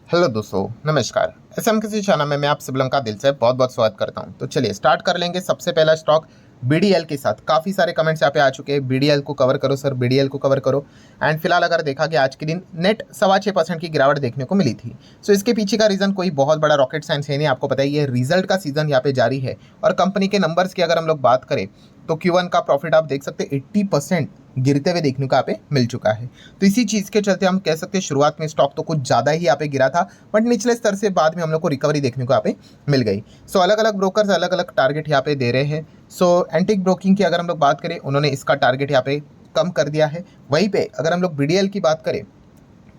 Hello दोस्तों, नमस्कार। SM किसी चैनल में मैं आप सभी लोगों का दिल से बहुत बहुत स्वागत करता हूं। तो चलिए स्टार्ट कर लेंगे। सबसे पहला स्टॉक बीडीएल के साथ। काफ़ी सारे कमेंट्स यहाँ पे आ चुके हैं, बीडीएल को कवर करो सर, बीडीएल को कवर करो। एंड फिलहाल अगर देखा गया आज के दिन नेट 6.25% की गिरावट देखने को मिली थी। सो इसके पीछे का रीज़न कोई बहुत बड़ा रॉकेट साइंस है नहीं, आपको पता ही है। रिजल्ट का सीजन यहाँ पे जारी है और कंपनी के नंबर्स की अगर हम लोग बात करें तो Q1 का प्रॉफिट आप देख सकते हैं 80% गिरते हुए देखने को यहाँ पे मिल चुका है। तो इसी चीज़ के चलते हम कह सकते हैं शुरुआत में स्टॉक तो कुछ ज़्यादा ही यहाँ पे गिरा था, बट निचले स्तर से बाद में हम लोग को रिकवरी देखने को यहाँ पे मिल गई। सो अलग अलग ब्रोकर्स अलग अलग टारगेट यहाँ पे दे रहे हैं। सो एंटिक ब्रोकिंग की अगर हम लोग बात करें, उन्होंने इसका टारगेट यहाँ पे कम कर दिया है। वहीं पे अगर हम लोग बीडीएल की बात करें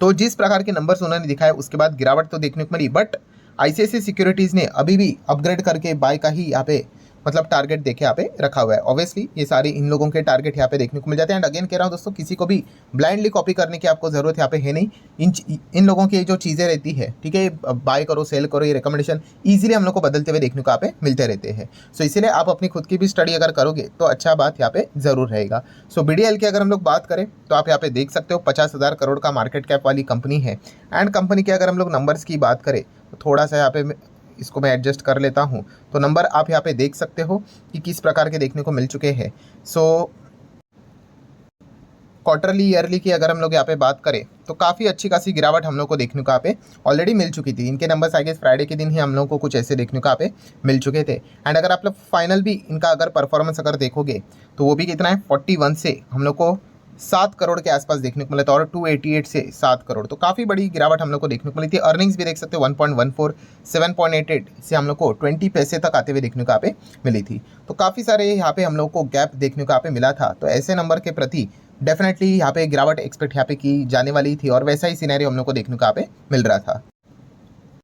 तो जिस प्रकार के नंबर्स उन्होंने दिखाए उसके बाद गिरावट तो देखने को मिली, बट आईसीआईसीआई सिक्योरिटीज़ ने अभी भी अपग्रेड करके बाय का ही यहाँ पे मतलब टारगेट देखे यहाँ पे रखा हुआ है। ऑब्वियसली ये सारे इन लोगों के टारगेट यहाँ पे देखने को मिल जाते हैं। एंड अगेन कह रहा हूँ दोस्तों, किसी को भी ब्लाइंडली कॉपी करने की आपको ज़रूरत यहाँ पे है नहीं। इन लोगों की जो चीज़ें रहती है, ठीक है, बाय करो सेल करो, ये रिकमेंडेशन ईजिली हम लोग को बदलते हुए देखने को यहाँ पे मिलते रहते हैं। सो इसीलिए आप अपनी खुद की भी स्टडी अगर करोगे तो अच्छा बात यहाँ पे ज़रूर रहेगा। सो बीडीएल की अगर हम लोग बात करें तो आप यहाँ पे देख सकते हो 50,000 करोड़ का मार्केट कैप वाली कंपनी है। एंड कंपनी के अगर हम लोग नंबर्स की बात करें तो थोड़ा सा यहाँ पे इसको मैं एडजस्ट कर लेता हूँ, तो नंबर आप यहाँ पे देख सकते हो कि किस प्रकार के देखने को मिल चुके हैं। सो क्वार्टरली ईयरली की अगर हम लोग यहाँ पे बात करें तो काफ़ी अच्छी खासी गिरावट हम लोग को देखने को यहाँ पे ऑलरेडी मिल चुकी थी। इनके नंबर्स आई गेस फ्राइडे के दिन ही हम लोग को कुछ ऐसे देखने को यहाँ पे मिल चुके थे। एंड अगर आप लोग फाइनल भी इनका अगर परफॉर्मेंस अगर देखोगे तो वो भी कितना है, 41 से हम लोग को 7 करोड़ के आसपास देखने को मिला था, और 288 से 7 करोड़, तो काफ़ी बड़ी गिरावट हम लोग को देखने को मिली थी। अर्निंग्स भी देख सकते हो 1.14, 7.88 से हम लोग को 20 पैसे तक आते हुए देखने को यहाँ पे मिली थी। तो काफ़ी सारे यहाँ पे हम लोग को गैप देखने को यहाँ पे मिला था। तो ऐसे नंबर के प्रति डेफिनेटली यहाँ पे गिरावट एक्सपेक्ट यहाँ पे की जाने वाली थी, और वैसा ही सिनेरियो हम लोग को देखने को यहाँ पे मिल रहा था।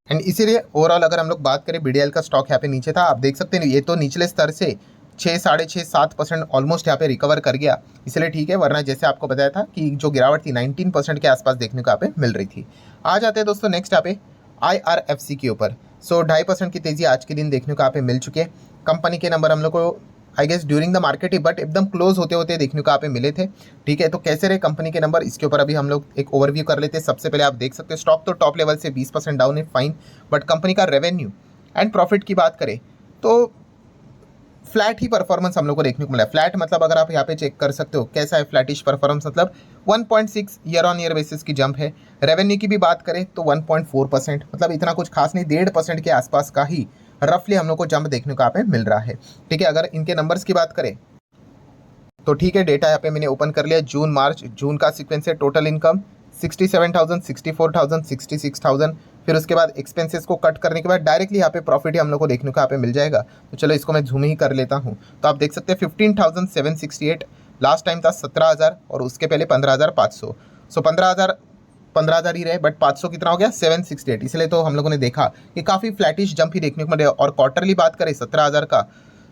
एंड इसीलिए ओवरऑल अगर हम लोग बात करें, बीडीएल का स्टॉक यहाँ पे नीचे था, आप देख सकते हैं ये तो निचले स्तर से 6, 6.5, 7% ऑलमोस्ट यहाँ पे रिकवर कर गया, इसलिए ठीक है। वरना जैसे आपको बताया था कि जो गिरावट थी 19% के आसपास देखने को यहाँ पे मिल रही थी। आ जाते हैं दोस्तों नेक्स्ट यहाँ पे IRFC के ऊपर। सो 2.5% की तेज़ी आज के दिन देखने को यहाँ पे मिल चुकी है। कंपनी के नंबर हम लोग को I guess during the market ही बट एकदम क्लोज होते होते देखने को यहाँ पे मिले थे, ठीक है। तो कैसे रहे कंपनी के नंबर, इसके ऊपर अभी हम लोग एक ओवरव्यू कर लेते हैं। सबसे पहले आप देख सकते हैं स्टॉक तो टॉप लेवल से 20% डाउन है, फाइन, बट कंपनी का रेवेन्यू एंड प्रॉफिट की बात करें तो फ्लैट ही परफॉर्मेंस हम लोग को देखने को मिला है। फ्लैट मतलब अगर आप यहाँ पे चेक कर सकते हो कैसा है फ्लैटिश परफॉर्मेंस, मतलब 1.6 ईयर ऑन ईयर बेसिस की जंप है। रेवेन्यू की भी बात करें तो 1.4%, मतलब इतना कुछ खास नहीं, 1.5% के आसपास का ही रफली हम लोग को जंप देखने को यहाँ पे मिल रहा है, ठीक है। अगर इनके नंबर्स की बात करें तो ठीक है, डेटा यहाँ पे मैंने ओपन कर लिया। जून मार्च जून का सीक्वेंस है। Total income 67,000, 64,000, 66,000। फिर उसके बाद एक्सपेंसेस को कट करने के बाद डायरेक्टली यहाँ पे प्रॉफिट ही हम लोग को देखने को यहाँ पे मिल जाएगा। तो चलो इसको मैं झूम ही कर लेता हूँ। तो आप देख सकते हैं 15,768, लास्ट टाइम था 17,000, और उसके पहले 15,500। सो 15,000 ही रहे, बट 500 कितना हो गया, 768। इसलिए तो हम लोगों ने देखा कि काफ़ी फ्लैटिश जंप ही देखने को मिले। और क्वार्टरली बात करें 17,000 का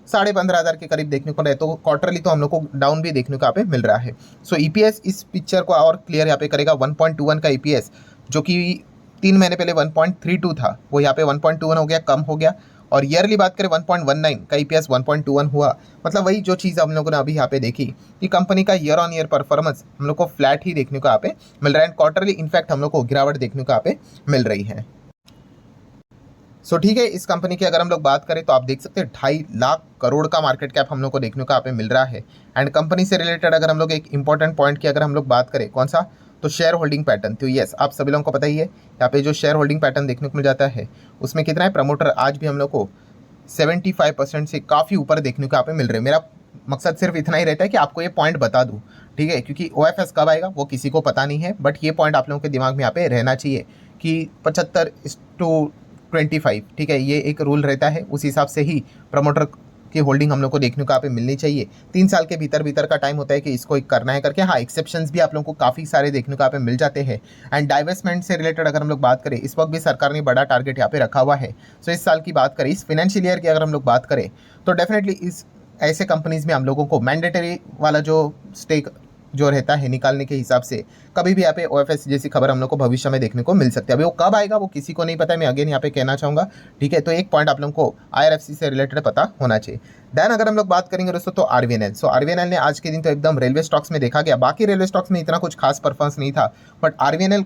15,500 के करीब देखने को रहे, तो क्वार्टरली तो हम लोग को डाउन भी देखने को यहाँ पे मिल रहा है। सो ईपीएस इस पिक्चर को और क्लियर यहाँ पे करेगा। 1.21 का ईपीएस जो कि 3 महीने पहले 1.32 था, वो यहाँ पे 1.21 हो गया, कम हो गया। और ईयरली बात करें 1.19 का ईपीएस 1.21 हुआ, मतलब वही जो चीज़ हम लोगों ने अभी यहाँ पे देखी कि कंपनी का ईयर ऑन ईयर परफॉर्मेंस हम लोग को फ्लैट ही देखने को यहाँ पे मिल रहा है। क्वार्टरली इनफैक्ट हम लोग को गिरावट देखने को यहाँ पे मिल रही है। सो ठीक है, इस कंपनी की अगर हम लोग बात करें तो आप देख सकते हैं 2.5 लाख करोड़ का मार्केट कैप हम लोग को देखने को यहाँ पे मिल रहा है। एंड कंपनी से रिलेटेड अगर हम लोग एक इंपॉर्टेंट पॉइंट की अगर हम लोग बात करें, कौन सा, तो शेयर होल्डिंग पैटर्न। तो यस, आप सभी लोगों को पता ही है यहाँ पे जो शेयर होल्डिंग पैटर्न देखने को मिल जाता है उसमें कितना है, प्रमोटर आज भी हम लोग को 75% से काफ़ी ऊपर देखने को यहाँ पे मिल रहे हैं। मेरा मकसद सिर्फ इतना ही रहता है कि आपको ये पॉइंट बता दूँ, ठीक है, क्योंकि OFS कब आएगा वो किसी को पता नहीं है, बट ये पॉइंट आप लोगों के दिमाग में यहाँ पे रहना चाहिए कि 75:25, ठीक है, ये एक रूल रहता है। उस हिसाब से ही प्रमोटर की होल्डिंग हम लोग को देखने को यहाँ पे मिलनी चाहिए। 3 साल के भीतर का टाइम होता है कि इसको एक करना है करके। हाँ, एक्सेप्शंस भी आप लोगों को काफ़ी सारे देखने को यहाँ पे मिल जाते हैं। एंड डाइवेस्टमेंट से रिलेटेड अगर हम लोग बात करें, इस वक्त भी सरकार ने बड़ा टारगेट यहाँ पे रखा हुआ है। सो इस साल की बात करें, इस फाइनेंशियल ईयर की अगर हम लोग बात करें तो डेफिनेटली इस ऐसे कंपनीज में हम लोगों को मैंडेटरी वाला जो स्टेक जो रहता है निकालने के हिसाब से कभी भी यहाँ पे OFS जैसी खबर हम लोग को भविष्य में देखने को मिल सकती है। अभी वो कब आएगा वो किसी को नहीं पता है, मैं अगेन यहाँ पे कहना चाहूँगा, ठीक है। तो एक पॉइंट आप लोगों को IRFC से रिलेटेड पता होना चाहिए। देन अगर हम लोग बात करेंगे दोस्तों तो RVNL। सो RVNL ने आज के दिन तो एकदम रेलवे स्टॉक्स में देखा गया, बाकी रेलवे स्टॉक्स में इतना कुछ खास परफॉर्मेंस नहीं था, बट RVNL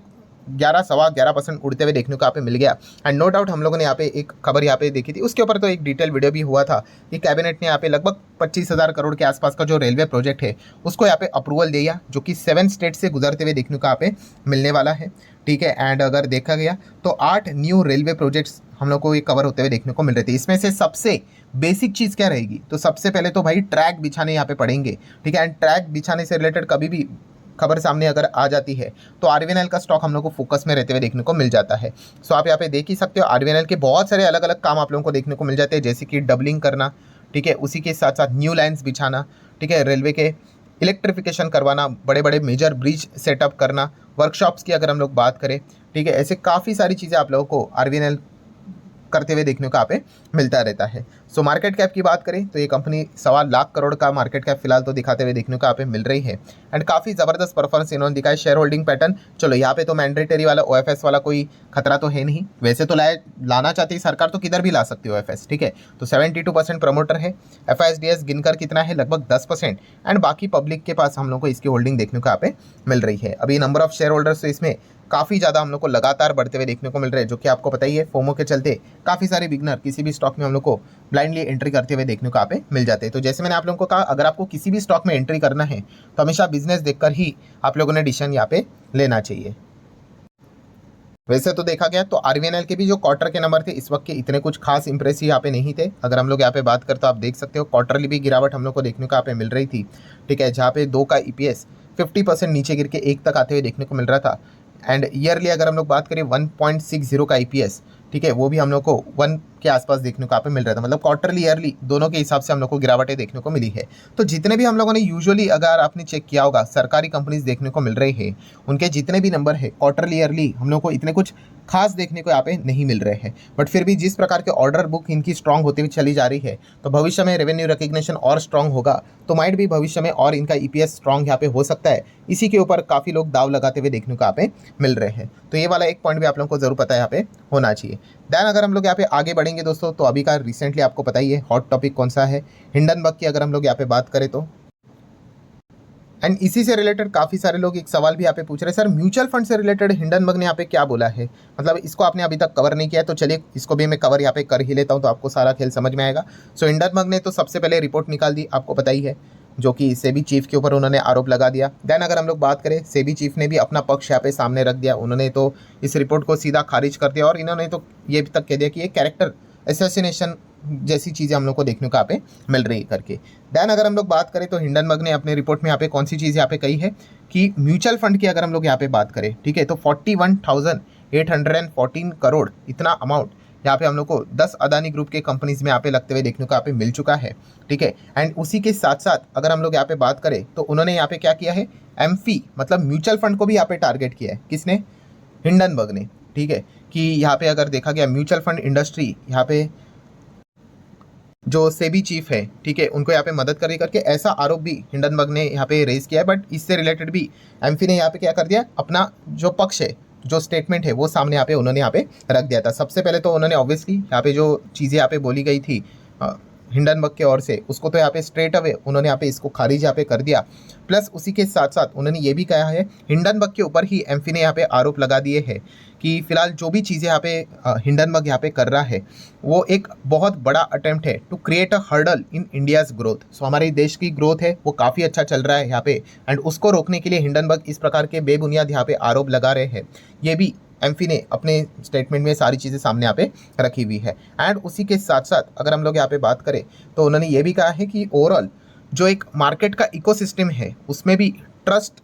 11 सवा 11% उड़ते हुए देखने को यहाँ पे मिल गया। एंड नो डाउट हम लोगों ने यहाँ पे एक खबर यहाँ पे देखी थी, उसके ऊपर तो एक डिटेल वीडियो भी हुआ था कि कैबिनेट ने यहाँ पे लगभग 25,000 करोड़ के आसपास का जो रेलवे प्रोजेक्ट है उसको यहाँ पे अप्रूवल दिया, जो कि 7 स्टेट से गुजरते हुए देखने को यहाँ पे मिलने वाला है। ठीक है, एंड अगर देखा गया तो 8 न्यू रेलवे प्रोजेक्ट्स हम लोग को ये कवर होते हुए देखने को मिल रहे थे। इसमें से सबसे बेसिक चीज़ क्या रहेगी, तो सबसे पहले तो भाई ट्रैक बिछाने यहाँ पे पड़ेंगे। ठीक है, एंड ट्रैक बिछाने से रिलेटेड कभी भी खबर सामने अगर आ जाती है तो आरवीएनएल का स्टॉक हम लोग को फोकस में रहते हुए देखने को मिल जाता है। सो आप यहाँ पे देख ही सकते हो आरवीएनएल के बहुत सारे अलग अलग काम आप लोगों को देखने को मिल जाते हैं, जैसे कि डबलिंग करना, ठीक है, उसी के साथ साथ न्यू लाइन्स बिछाना, ठीक है, रेलवे के इलेक्ट्रिफिकेशन करवाना, बड़े बड़े मेजर ब्रिज सेटअप करना, वर्कशॉप्स की अगर हम लोग बात करें, ठीक है, ऐसे काफ़ी सारी चीज़ें आप लोगों को आरवीएनएल करते हुए देखने को यहाँ पे मिलता रहता है। सो मार्केट कैप की बात करें तो ये कंपनी 1.25 लाख करोड़ का मार्केट कैप फिलहाल तो दिखाते हुए देखने को यहाँ पे मिल रही है। एंड काफ़ी ज़बरदस्त परफॉर्मेंस इन्होंने दिखाया। शेयर होल्डिंग पैटर्न, चलो यहाँ पे तो मैंडेटरी वाला ओएफएस वाला कोई खतरा तो है नहीं, वैसे तो लाना चाहती है सरकार तो किधर भी ला सकती है ओएफएस, ठीक है, तो 72% प्रमोटर है। एफआईएसडीएस गिनकर कितना है, लगभग 10%। एंड बाकी पब्लिक के पास हम लोग को इसकी होल्डिंग देखने को यहाँ पे मिल रही है। अभी नंबर ऑफ शेयर होल्डर्स तो इसमें काफ़ी ज़्यादा हम लोग को लगातार बढ़ते हुए देखने को मिल रहे हैं, जो कि आपको पता ही है फोमो के चलते काफ़ी सारे बिगनर किसी भी स्टॉक में हम लोग को ब्लाइंडली एंट्री करते हुए देखने को यहाँ पे मिल जाते हैं। तो जैसे मैंने आप लोगों को कहा, अगर आपको किसी भी स्टॉक में एंट्री करना है तो हमेशा बिजनेस देखकर ही आप लोगों ने डिसीजन यहाँ पे लेना चाहिए। वैसे तो देखा गया तो आरवीएनएल के भी जो क्वार्टर के नंबर थे इस वक्त के इतने कुछ खास इंप्रेसिव यहाँ पे नहीं थे। अगर हम लोग यहाँ पे बात करते तो आप देख सकते हो क्वार्टरली भी गिरावट हम लोग को देखने को यहाँ पे मिल रही थी। ठीक है, जहाँ पे 2 का ईपीएस 50% नीचे गिर के 1 तक आते हुए देखने को मिल रहा था। एंड ईयरली अगर हम लोग बात करें 1.60 का ईपीएस, ठीक है, वो भी हम लोग को 1 के आसपास देखने को यहाँ पे मिल रहा था। मतलब क्वार्टरली ईयरली दोनों के हिसाब से हम लोग को गिरावटें देखने को मिली है। तो जितने भी हम लोगों ने यूजुअली अगर आपने चेक किया होगा सरकारी कंपनीज देखने को मिल रहे हैं, उनके जितने भी नंबर है क्वार्टरली ईयरली हम लोग को इतने कुछ खास देखने को यहाँ पे नहीं मिल रहे हैं। बट फिर भी जिस प्रकार के ऑर्डर बुक इनकी स्ट्रांग होती हुई चली जा रही है, तो भविष्य में रेवेन्यू रिकग्निशन और स्ट्रांग होगा तो माइट भी भविष्य में और इनका ईपीएस स्ट्रांग यहाँ पे हो सकता है। इसी के ऊपर काफ़ी लोग दाव लगाते हुए देखने को यहाँ पे मिल रहे हैं। तो ये वाला एक पॉइंट भी आप लोगों को जरूर पता है यहाँ पे होना चाहिए। देन अगर हम लोग यहाँ पे आगे बढ़ेंगे दोस्तों, तो अभी का रिसेंटली आपको पता ही है हॉट टॉपिक कौन सा है, हिंडनबर्ग की अगर हम लोग यहाँ पे बात करें तो। एंड इसी से रिलेटेड काफ़ी सारे लोग एक सवाल भी यहाँ पे पूछ रहे हैं, सर म्यूचुअल फंड से रिलेटेड हिंडनबर्ग ने यहाँ पे क्या बोला है, मतलब इसको आपने अभी तक कवर नहीं किया है, तो चलिए इसको भी मैं कवर यहाँ पे कर ही लेता हूँ तो आपको सारा खेल समझ में आएगा। सो हिंडनबर्ग ने तो सबसे पहले रिपोर्ट निकाल दी, आपको पता ही है, जो कि सेबी चीफ के ऊपर उन्होंने आरोप लगा दिया। देन अगर हम लोग बात करें, सेबी चीफ ने भी अपना पक्ष यहाँ पे सामने रख दिया, उन्होंने तो इस रिपोर्ट को सीधा खारिज कर दिया और इन्होंने तो ये भी तक कह दिया कि ये कैरेक्टर असैसिनेशन जैसी चीज़ें हम लोग को देखने को यहाँ पे मिल रही है करके। देन अगर हम लोग बात करें तो हिंडनबर्ग ने अपने रिपोर्ट में यहाँ पे कौन सी चीज़ यहाँ पे कही है कि म्यूचुअल फंड की अगर हम लोग यहाँ पे बात करें, ठीक है, तो 41,814 करोड़ इतना अमाउंट यहाँ पे हम लोग को 10 अदानी ग्रुप के कंपनीज में यहाँ पे लगते हुए देखने को यहाँ पे मिल चुका है। ठीक है, एंड उसी के साथ साथ अगर हम लोग यहाँ पे बात करें तो उन्होंने यहाँ पे क्या किया है, एमफी मतलब म्यूचुअल फंड को भी यहाँ पे टारगेट किया है। किसने, हिंडनबर्ग ने। ठीक है, कि यहाँ पे अगर देखा गया म्यूचुअल फंड इंडस्ट्री यहाँ पे जो सेबी चीफ है, ठीक है, उनको यहाँ पे मदद करके ऐसा आरोप भी हिंडनबर्ग ने यहाँ पे रेज किया है। बट इससे रिलेटेड भी एमफी ने यहाँ पे क्या कर दिया, अपना जो पक्ष है, जो स्टेटमेंट है वो सामने यहाँ पे उन्होंने यहाँ पे रख दिया था। सबसे पहले तो उन्होंने ऑब्वियसली यहाँ पे जो चीज़ें यहाँ पे बोली गई थी हिंडनबर्ग के ओर से, उसको तो यहाँ पे स्ट्रेट अवे उन्होंने यहाँ पे इसको खारिज यहाँ पे कर दिया। प्लस उसी के साथ साथ उन्होंने ये भी कहा है, हिंडनबर्ग के ऊपर ही एमफी ने यहाँ पे आरोप लगा दिए हैं कि फिलहाल जो भी चीज़ें यहाँ पे हिंडनबर्ग यहाँ पे कर रहा है वो एक बहुत बड़ा अटेम्प्ट है to create a hurdle in India's growth. So हमारे देश की ग्रोथ है वो काफ़ी अच्छा चल रहा है यहाँ पे, एंड उसको रोकने के लिए हिंडनबर्ग इस प्रकार के बेबुनियाद यहाँ पे आरोप लगा रहे हैं। ये भी एमफी ने अपने स्टेटमेंट में सारी चीज़ें सामने यहाँ पे रखी हुई है। एंड उसी के साथ साथ अगर हम लोग यहाँ पे बात करें तो उन्होंने ये भी कहा है कि ओवरऑल जो एक मार्केट का इकोसिस्टम है उसमें भी ट्रस्ट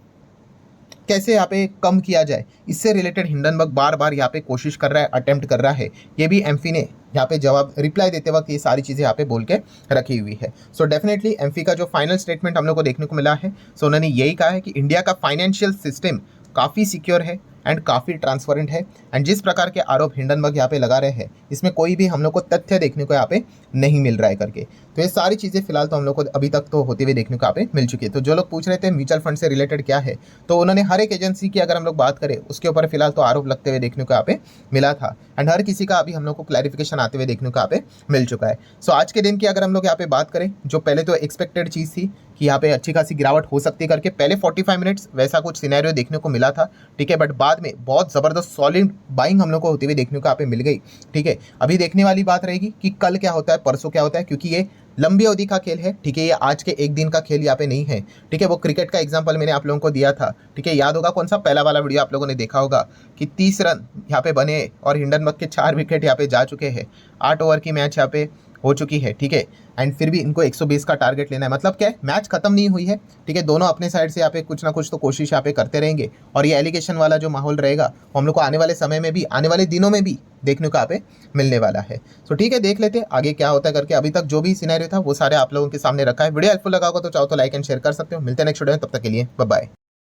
कैसे यहाँ पे कम किया जाए, इससे रिलेटेड हिंडनबर्ग बार बार यहाँ पे कोशिश कर रहा है, अटेम्प्ट कर रहा है। ये भी एमफी ने यहाँ पे जवाब रिप्लाई देते वक्त ये सारी चीज़ें यहाँ पे बोल के रखी हुई है। सो डेफिनेटली एमफी का जो फाइनल स्टेटमेंट हम लोग को देखने को मिला है, सो उन्होंने यही कहा है कि इंडिया का फाइनेंशियल सिस्टम काफ़ी सिक्योर है एंड काफ़ी ट्रांसपेरेंट है। एंड जिस प्रकार के आरोप हिंडनबर्ग यहाँ पे लगा रहे हैं इसमें कोई भी हम लोग को तथ्य देखने को यहाँ पे नहीं मिल रहा है करके। तो ये सारी चीज़ें फिलहाल तो हम लोग को अभी तक तो होते हुए देखने को यहाँ पे मिल चुकी है। तो जो लोग पूछ रहे थे म्यूचुअल फंड से रिलेटेड क्या है, तो उन्होंने हर एक एजेंसी की अगर हम लोग बात करें उसके ऊपर फिलहाल तो आरोप लगते हुए देखने को यहाँ पे मिला था, एंड हर किसी का अभी हम लोग को क्लैरिफिकेशन आते हुए देखने को यहाँ पे मिल चुका है। सो आज के दिन की अगर हम लोग यहाँ पे बात करें, जो पहले तो एक्सपेक्टेड चीज़ थी कि यहाँ पे अच्छी खासी गिरावट हो सकती है करके, पहले 45 मिनट्स वैसा कुछ सिनेरियो देखने को मिला था, ठीक है, बट बाद में बहुत ज़बरदस्त सॉलिड बाइंग हम लोग को होती हुई देखने को यहाँ पे मिल गई, ठीक है। अभी देखने वाली बात रहेगी कि कल क्या होता है, परसों क्या होता है, क्योंकि ये लंबी अवधि का खेल है, ठीक है, ये आज के एक दिन का खेल यहाँ पे नहीं है, ठीक है। वो क्रिकेट का एग्जांपल मैंने आप लोगों को दिया था, ठीक है, याद होगा कौन सा पहला वाला वीडियो आप लोगों ने देखा होगा कि 30 रन यहाँ पे बने और हिंडनबर्ग के 4 विकेट यहाँ पे जा चुके हैं, 8 ओवर की मैच यहाँ पे हो चुकी है, ठीक है, एंड फिर भी इनको 120 का टारगेट लेना है। मतलब क्या है, मैच खत्म नहीं हुई है, ठीक है, दोनों अपने साइड से यहाँ पे कुछ ना कुछ तो कोशिश यहाँ पे करते रहेंगे, और ये एलिगेशन वाला जो माहौल रहेगा वो हम लोग को आने वाले समय में भी, आने वाले दिनों में भी देखने को यहाँ पे मिलने वाला है। सो ठीक है, देख लेते हैं आगे क्या होता है करके। अभी तक जो भी सिनेरियो था वो सारे आप लोगों के सामने रखा है। वीडियो हेल्पफुल लगा होगा तो चाहो तो लाइक एंड शेयर कर सकते हो। मिलते हैं नेक्स्ट वीडियो में, तब तक के लिए बाय बाय।